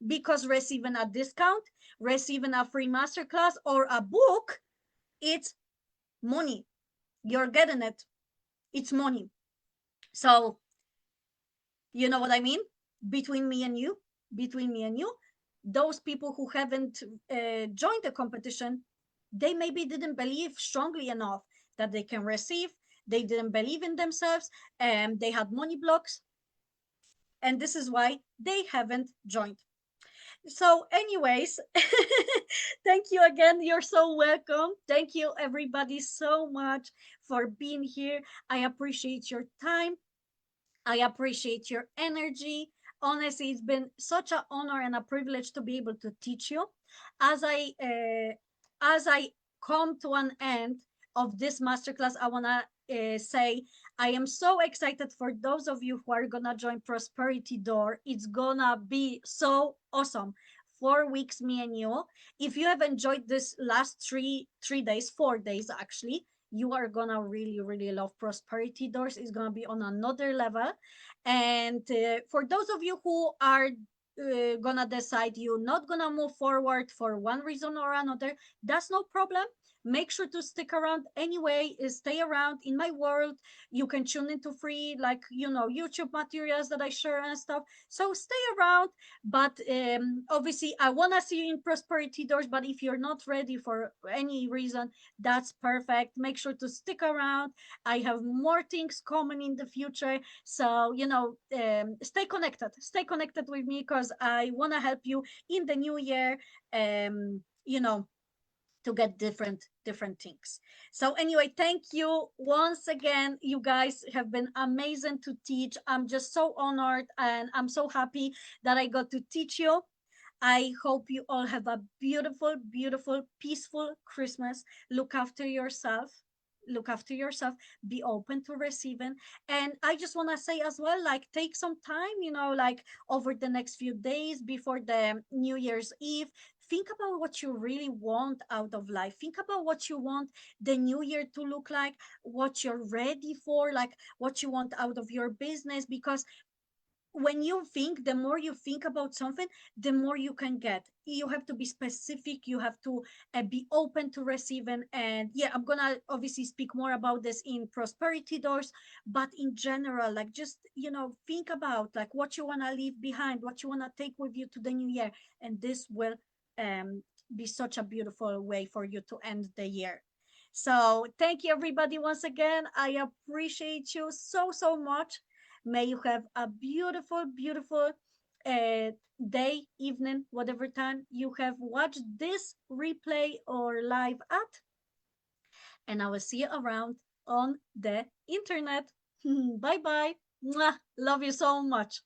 because receiving a discount, receiving a free masterclass or a book, it's money. You're getting it. It's money. So, you know what I mean? Between me and you, between me and you, those people who haven't joined the competition, they maybe didn't believe strongly enough that they can receive. They didn't believe in themselves, and they had money blocks. And this is why they haven't joined. So, anyways, thank you again. You're so welcome. Thank you, everybody, so much for being here. I appreciate your time. I appreciate your energy. Honestly, it's been such an honor and a privilege to be able to teach you. As I come to an end of this masterclass, I wanna say I am so excited for those of you who are gonna join Prosperity Door. It's gonna be so awesome. 4 weeks, me and you. If you have enjoyed this last three days, 4 days actually, you are gonna really really love Prosperity Doors. It's gonna be on another level. And for those of you who are gonna decide you're not gonna move forward for one reason or another, that's no problem. Make sure to stick around anyway. Stay around in my world. You can tune into free, like, YouTube materials that I share and stuff. So stay around. But obviously I want to see you in Prosperity Doors. But if you're not ready for any reason, that's perfect. Make sure to stick around. I have more things coming in the future. So, stay connected with me, because I want to help you in the new year. um you know to get different things. So anyway, thank you once again. You guys have been amazing to teach. I'm just so honored, and I'm so happy that I got to teach you. I hope you all have a beautiful, beautiful, peaceful Christmas. Look after yourself. Look after yourself. Be open to receiving. And I just want to say as well, like, take some time, like, over the next few days before the New Year's Eve. Think about what you really want out of life. Think about what you want the new year to look like, what you're ready for, like, what you want out of your business. Because when you think, the more you think about something, the more you can get. You have to be specific. You have to be open to receiving. And yeah, I'm gonna obviously speak more about this in Prosperity Doors. But in general, like, just think about, like, what you want to leave behind, what you want to take with you to the new year. And this will um be such a beautiful way for you to end the year. So thank you, everybody, once again. I appreciate you so so much. May you have a beautiful, beautiful uh, day, evening, whatever time you have watched this replay or live at. And I will see you around on the internet. Bye bye. Mwah. Love you so much.